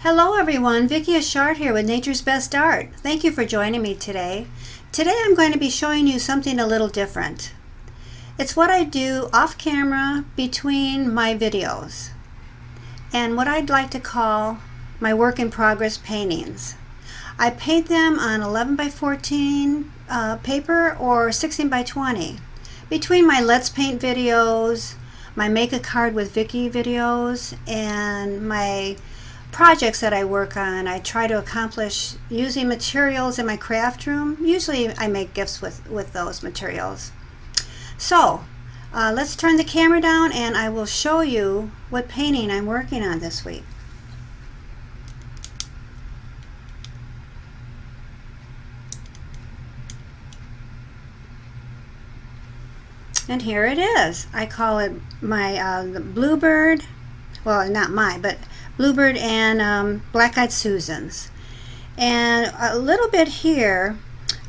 Hello everyone, Vicki Achard here with Nature's Best Art. Thank you for joining me today. Today I'm going to be showing you something a little different. It's what I do off camera between my videos and what I'd like to call my work in progress paintings. I paint them on 11 by 14 paper or 16 by 20. Between my Let's Paint videos, my Make a Card with Vicki videos, and my projects that I work on, I try to accomplish using materials in my craft room. Usually I make gifts with those materials. So let's turn the camera down and I will show you what painting I'm working on this week. And here it is. I call it my the Bluebird, well, not mine, but Bluebird and Black-eyed Susans. And a little bit here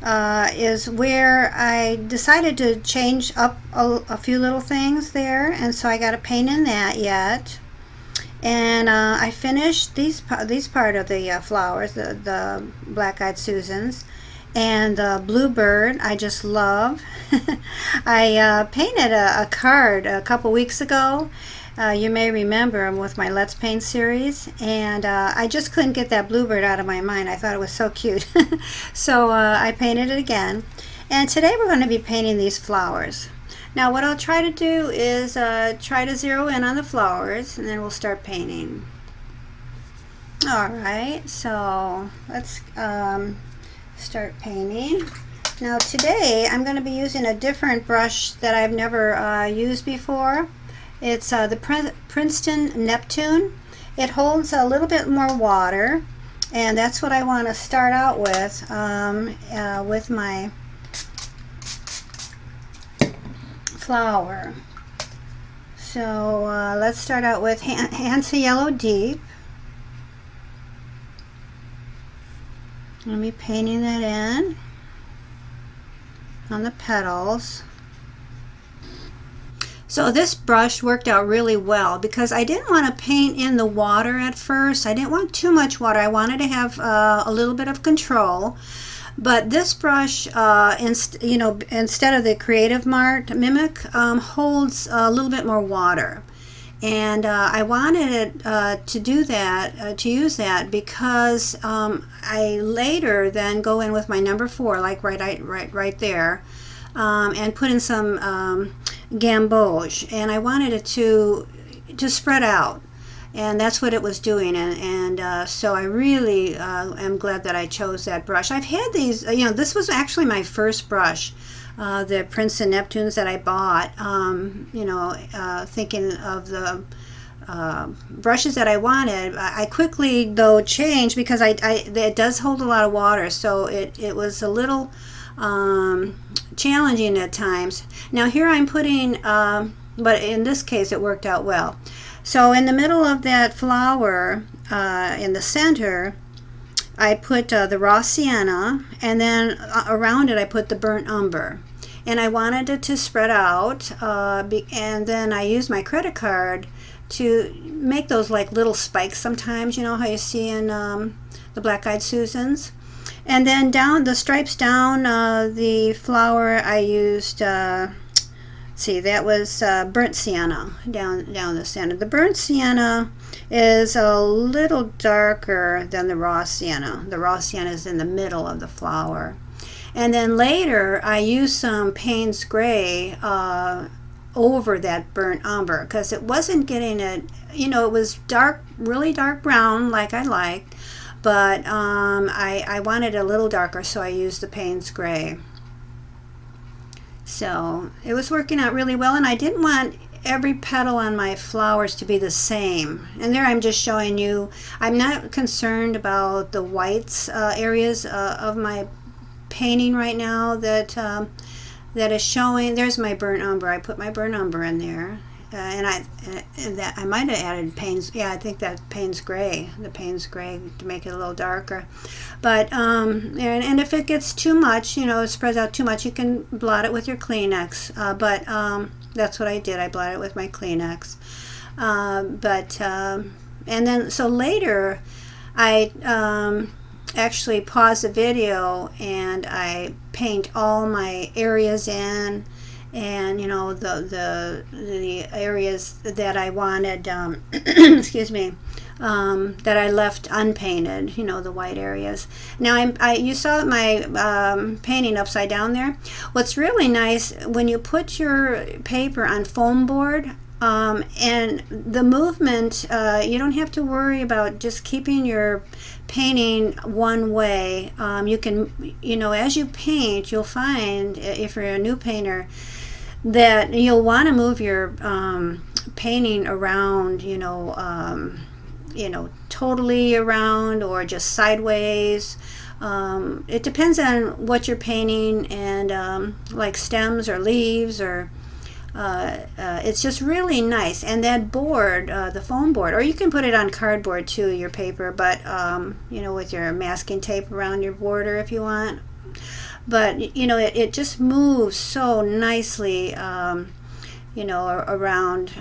is where I decided to change up a few little things there, and so I got to paint in that yet. And I finished these part of the flowers, the Black-eyed Susans. And the Bluebird, I just love. I painted a card a couple weeks ago. You may remember them with my Let's Paint series, and I just couldn't get that Bluebird out of my mind. I thought it was so cute. So I painted it again. And today we're going to be painting these flowers. Now what I'll try to do is try to zero in on the flowers, and then we'll start painting. Alright, so let's start painting. Now today I'm going to be using a different brush that I've never used before. It's the Princeton Neptune. It holds a little bit more water, and that's what I want to start out with my flower. So let's start out with Hansa Yellow Deep. Let me painting that in on the petals. So this brush worked out really well because I didn't want to paint in the water at first. I didn't want too much water. I wanted to have a little bit of control. But this brush, instead of the Creative Mart Mimik, holds a little bit more water. And I wanted it to do that, to use that, because I later then go in with my number 4, like right there, and put in some Gamboge, and I wanted it to spread out, and that's what it was doing. And so I really am glad that I chose that brush. I've had these, this was actually my first brush. The Princeton Neptunes that I bought, thinking of the brushes that I wanted. I quickly though changed because it does hold a lot of water, so it was a little challenging at times. Now here I'm putting, but in this case it worked out well. So in the middle of that flower, in the center, I put the raw sienna, and then around it I put the burnt umber, and I wanted it to spread out, and then I used my credit card to make those like little spikes sometimes, how you see in the Black-eyed Susans. And then down the stripes down the flower, I used that was burnt sienna down the center. The burnt sienna is a little darker than the raw sienna. The raw sienna is in the middle of the flower. And then later I used some Payne's gray over that burnt umber because it wasn't getting it, it was dark, really dark brown like I liked, but I wanted it a little darker, so I used the Payne's gray. So it was working out really well, and I didn't want every petal on my flowers to be the same. And there I'm just showing you, I'm not concerned about the whites areas of my painting right now that is showing. There's my burnt umber. I put my burnt umber in there, and I might have added Payne's. Yeah, I think that Payne's gray, the Payne's gray, to make it a little darker. But and if it gets too much, it spreads out too much, you can blot it with your Kleenex. But that's what I did. I blotted it with my Kleenex. And then so later I actually pause the video and I paint all my areas in, and you know, the areas that I wanted excuse me, that I left unpainted, you know, the white areas. Now you saw my painting upside down there. What's really nice, when you put your paper on foam board, and the movement, you don't have to worry about just keeping your painting one way. You can, you know, as you paint, you'll find, if you're a new painter, that you'll want to move your painting around, you know, totally around or just sideways. It depends on what you're painting, and like stems or leaves, or it's just really nice. And that board, the foam board, or you can put it on cardboard too, your paper, but you know, with your masking tape around your border if you want. But you know, it just moves so nicely, you know, around,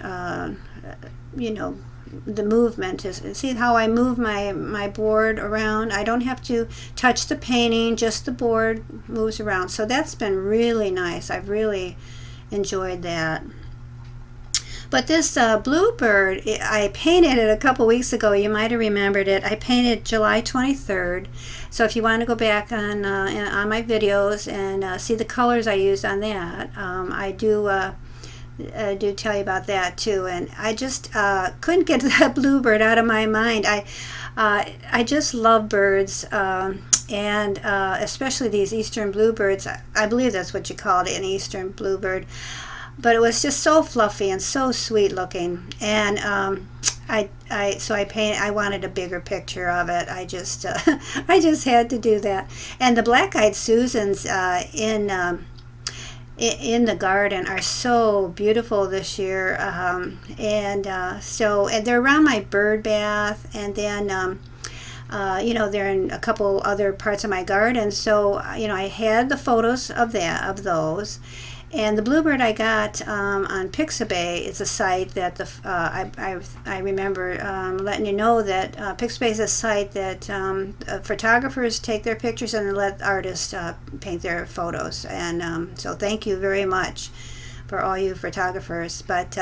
you know, the movement is, see how I move my board around. I don't have to touch the painting, just the board moves around. So that's been really nice. I've really enjoyed that. But this Bluebird, I painted it a couple weeks ago. You might have remembered it. I painted July 23rd. So if you want to go back on my videos and see the colors I used on that, I do tell you about that too. And I just couldn't get that Bluebird out of my mind. I just love birds, and especially these eastern bluebirds. I believe that's what you called it, an eastern bluebird. But it was just so fluffy and so sweet looking. And so I painted. I wanted a bigger picture of it. I just had to do that. And the black-eyed Susans in the garden are so beautiful this year, and they're around my bird bath, and then you know, they're in a couple other parts of my garden. So you know, I had the photos of those. And the Bluebird I got on Pixabay. It's a site that I remember letting you know that Pixabay is a site that photographers take their pictures and let artists paint their photos. And so thank you very much for all you photographers. But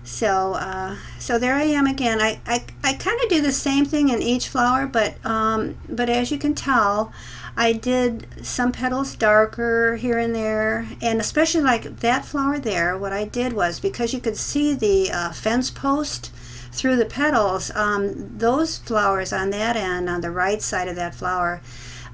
so there I am again. I kind of do the same thing in each flower, but as you can tell, I did some petals darker here and there, and especially like that flower there, what I did was, because you could see the fence post through the petals, those flowers on that end, on the right side of that flower,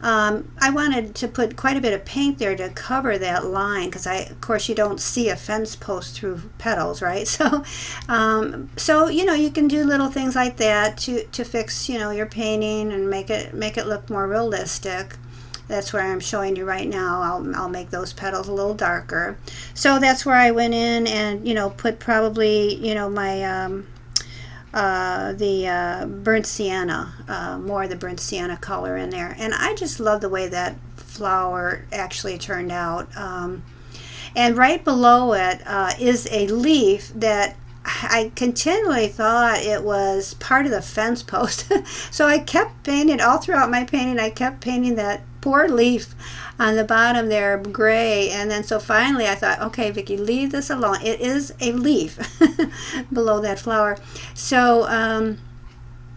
I wanted to put quite a bit of paint there to cover that line, because of course you don't see a fence post through petals, right? So you know, you can do little things like that to fix, you know, your painting and make it look more realistic. That's where I'm showing you right now. I'll make those petals a little darker. So that's where I went in and, you know, put probably, you know, my the burnt sienna, more of the burnt sienna color in there. And I just love the way that flower actually turned out. And right below it is a leaf that I continually thought it was part of the fence post. So I kept painting all throughout my painting. I kept painting that poor leaf on the bottom there gray, and then so finally I thought, okay, Vicki, leave this alone. It is a leaf below that flower. So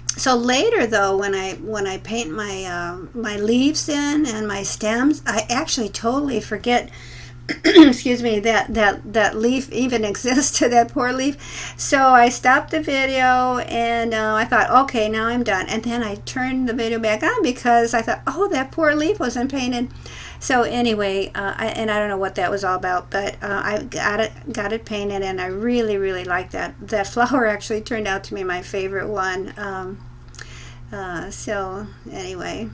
so later though, when I paint my leaves in and my stems, I actually totally forget excuse me, that leaf even exists, to that poor leaf. So I stopped the video and I thought, okay, now I'm done. And then I turned the video back on because I thought, oh, that poor leaf wasn't painted. So anyway, I don't know what that was all about, but I got it painted, and I really, really like that. That flower actually turned out to be my favorite one. So anyway,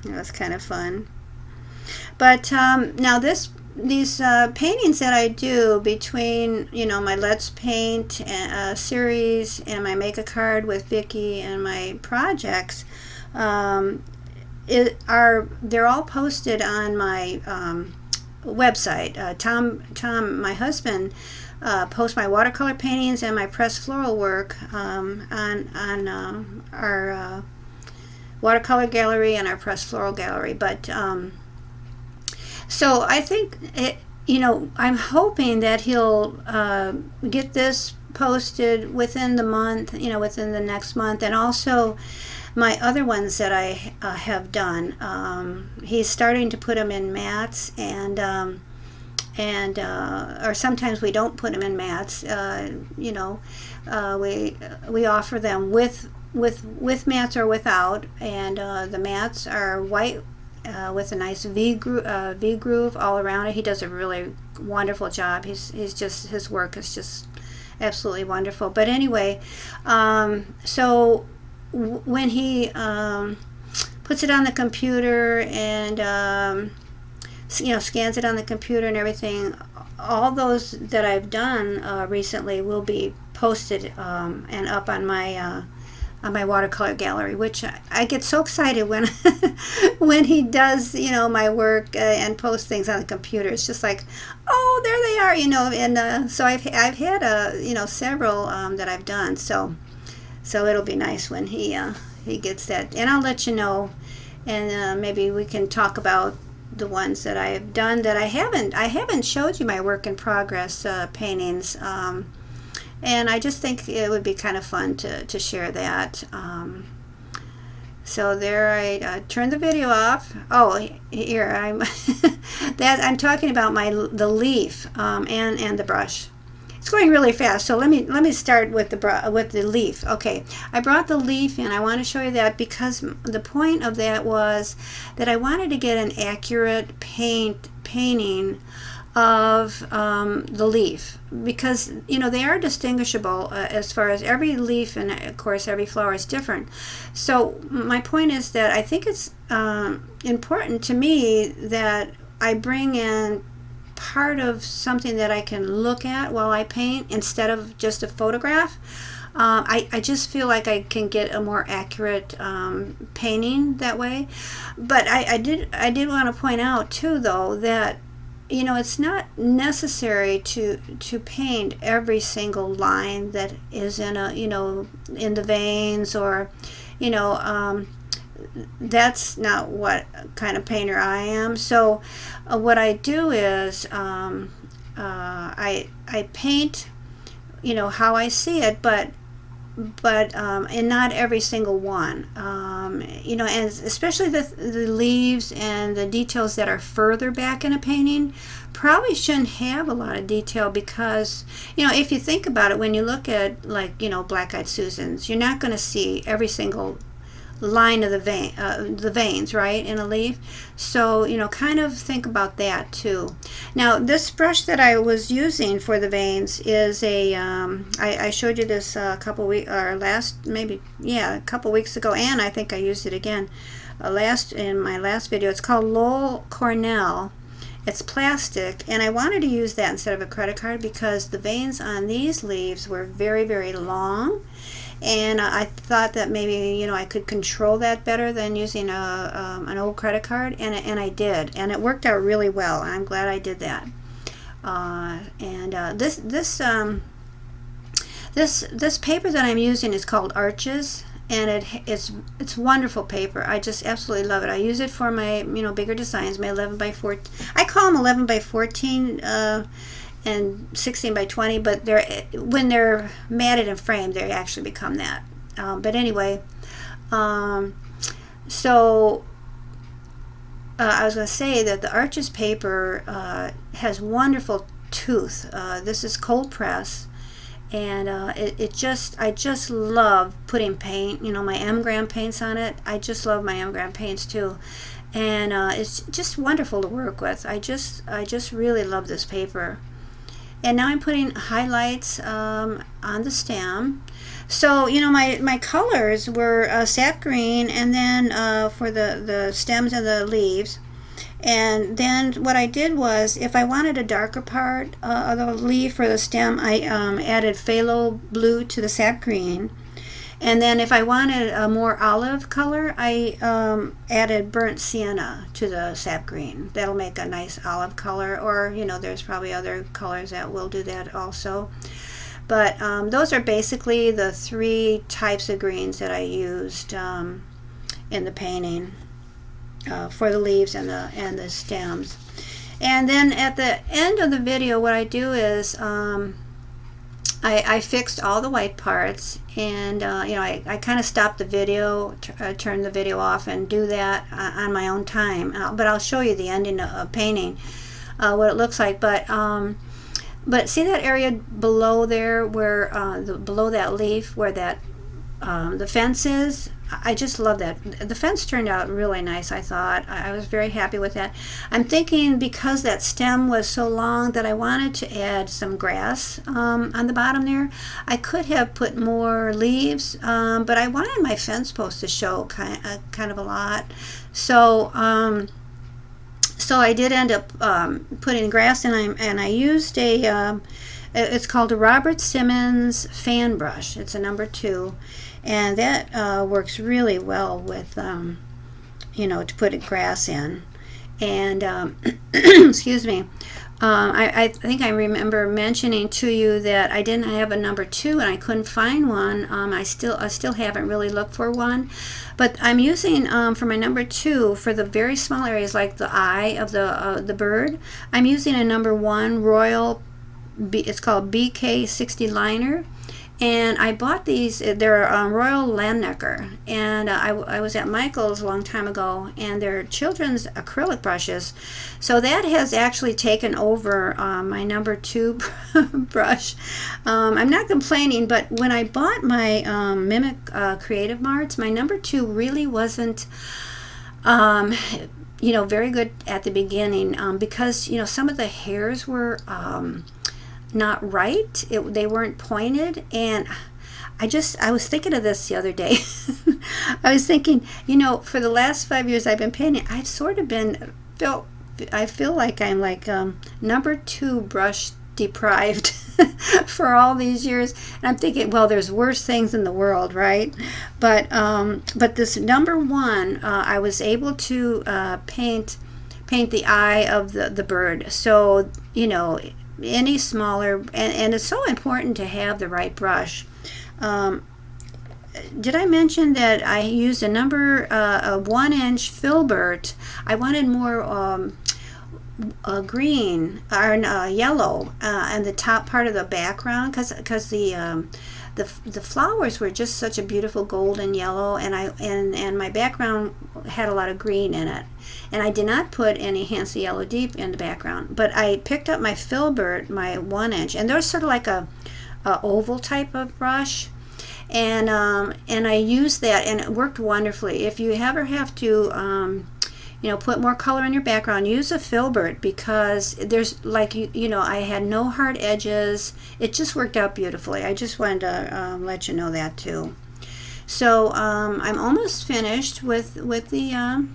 it was kind of fun. But now these paintings that I do between, you know, my Let's Paint series and my Make a Card with Vicki and my projects, they're all posted on my website. Tom, my husband, posts my watercolor paintings and my pressed floral work on our watercolor gallery and our pressed floral gallery. But so I think I'm hoping that he'll get this posted within the month, within the next month, and also my other ones that I have done. He's starting to put them in mats, or sometimes we don't put them in mats. We offer them with mats or without, and the mats are white with a nice V groove all around it. He does a really wonderful job. His work is just absolutely wonderful. But anyway, so when he puts it on the computer and scans it on the computer and everything, all those that I've done recently will be posted and up on my watercolor gallery, which I get so excited when when he does my work and post things on the computer. It's just like, oh, there they are, and so I've had several that I've done, so it'll be nice when he gets that, and I'll let you know, and maybe we can talk about the ones that I've done that I haven't showed you my work in progress paintings, and I just think it would be kind of fun to share that. So there, I turned the video off. Oh, here I'm I'm talking about the leaf and the brush. It's going really fast, so let me start with the leaf. Okay, I brought the leaf in. I want to show you that because the point of that was that I wanted to get an accurate painting of the leaf, because they are distinguishable as far as every leaf, and of course every flower is different. So my point is that I think it's important to me that I bring in part of something that I can look at while I paint instead of just a photograph. I just feel like I can get a more accurate painting that way. But I did want to point out too, though, that it's not necessary to paint every single line that is in in the veins, or that's not what kind of painter I am. So what I do is I paint how I see it, but and not every single one, and especially the leaves and the details that are further back in a painting probably shouldn't have a lot of detail, because if you think about it, when you look at Black-eyed Susans, you're not going to see every single line of the veins, right, in a leaf. So kind of think about that too. Now this brush that I was using for the veins is I showed you this a couple weeks ago, and I think I used it again in my last video. It's called Loew Cornell. It's plastic, and I wanted to use that instead of a credit card because the veins on these leaves were very, very long. And I thought that maybe I could control that better than using an old credit card, and I did, and it worked out really well. I'm glad I did that. This paper that I'm using is called Arches, and it's wonderful paper. I just absolutely love it. I use it for my bigger designs, my 11 by 14. I call them 11 by 14. And 16 by 20, but when they're matted and framed, they actually become that. But anyway, so I was going to say that the Arches paper has wonderful tooth. This is cold press, and I just love putting paint. My M-gram paints on it. I just love my M-gram paints too, and it's just wonderful to work with. I just really love this paper. And now I'm putting highlights on the stem. So my colors were sap green, and then for the stems and the leaves. And then what I did was, if I wanted a darker part of the leaf or the stem, I added phthalo blue to the sap green. And then if I wanted a more olive color, I added burnt sienna to the sap green. That'll make a nice olive color, or there's probably other colors that will do that also. But those are basically the three types of greens that I used. in the painting for the leaves and the stems. And then at the end of the video, what I do is I fixed all the white parts, and you know, I kind of stopped the video, turned the video off, and do that on my own time. But I'll show you the ending of painting, what it looks like. But see that area below there, where below that leaf, where that the fence is? I just love that. The fence turned out really nice, I thought. I was very happy with that. I'm thinking because that stem was so long that I wanted to add some grass on the bottom there. I could have put more leaves, but I wanted my fence post to show kind of a lot. So I did end up putting grass in, and I used a, it's called a Robert Simmons fan brush. It's a number 2. And that works really well with, you know, to put grass in. And, excuse me, I think I remember mentioning to you that I didn't have a number 2 and I couldn't find one. I still haven't really looked for one. But I'm using, for my number 2, for the very small areas like the eye of the bird, I'm using a number 1 Royal, it's called BK60 Liner. And I bought these, they're Royal Landnecker, and I was at Michael's a long time ago, and they're children's acrylic brushes. So that has actually taken over my number 2 brush. I'm not complaining, but when I bought my Mimik Creative Marts, my number 2 really wasn't, you know, very good at the beginning, because, you know, some of the hairs were not right. They weren't pointed, and I was thinking of this the other day. I was thinking, you know, for the last 5 years I've been painting, I've sort of I feel like I'm like number 2 brush deprived for all these years, and I'm thinking, well, there's worse things in the world, right? But this number 1, I was able to paint the eye of the bird. So, you know, any smaller, and it's so important to have the right brush. Did I mention that I used a 1-inch Filbert? I wanted more green or yellow on the top part of the background, because the flowers were just such a beautiful golden yellow, and my background had a lot of green in it. And I did not put any Hansa Yellow Deep in the background, but I picked up my Filbert, my 1-inch, and they're sort of like a oval type of brush, and I used that, and it worked wonderfully. If you ever have to you know, put more color in your background, use a Filbert, because there's, like, you know, I had no hard edges. It just worked out beautifully. I just wanted to let you know that too. So I'm almost finished with the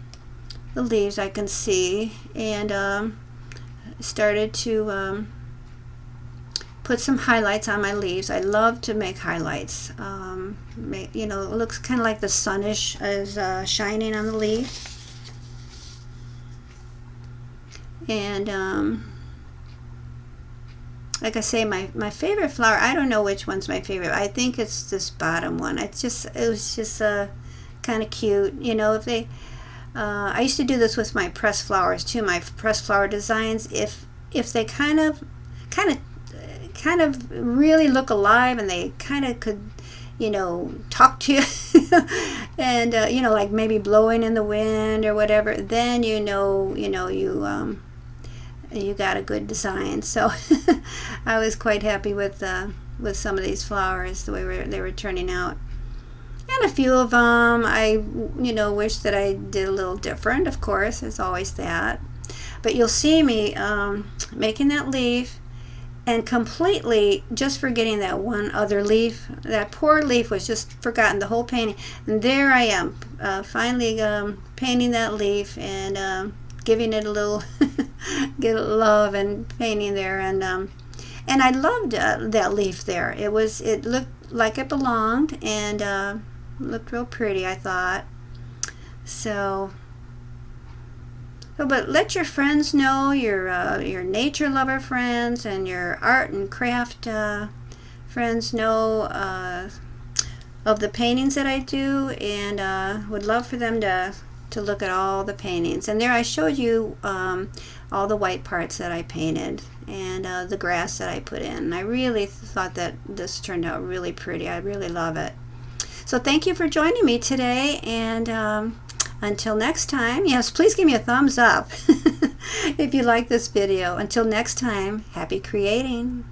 leaves, I can see, and started to put some highlights on my leaves. I love to make highlights. You know, it looks kind of like the sunish is shining on the leaf. And like I say, my favorite flower, I don't know which one's my favorite. I think it's this bottom one. It was just kind of cute. You know, if they I used to do this with my pressed flowers too, my pressed flower designs. If they kind of really look alive, and they kind of could, you know, talk to you, and you know, like maybe blowing in the wind or whatever, then you got a good design. So I was quite happy with some of these flowers, the way they were turning out. And a few of them I, you know, wish that I did a little different. Of course, there's always that. But you'll see me making that leaf and completely just forgetting that one other leaf. That poor leaf was just forgotten, the whole painting. And there I am, finally painting that leaf and giving it a little get love and painting there. And I loved that leaf there. It looked like it belonged, and looked real pretty, I thought. So, but let your friends know, your nature lover friends and your art and craft friends know of the paintings that I do, and would love for them to look at all the paintings. And there I showed you all the white parts that I painted, and the grass that I put in. I really thought that this turned out really pretty. I really love it. So thank you for joining me today, and until next time, yes, please give me a thumbs up if you like this video. Until next time, happy creating.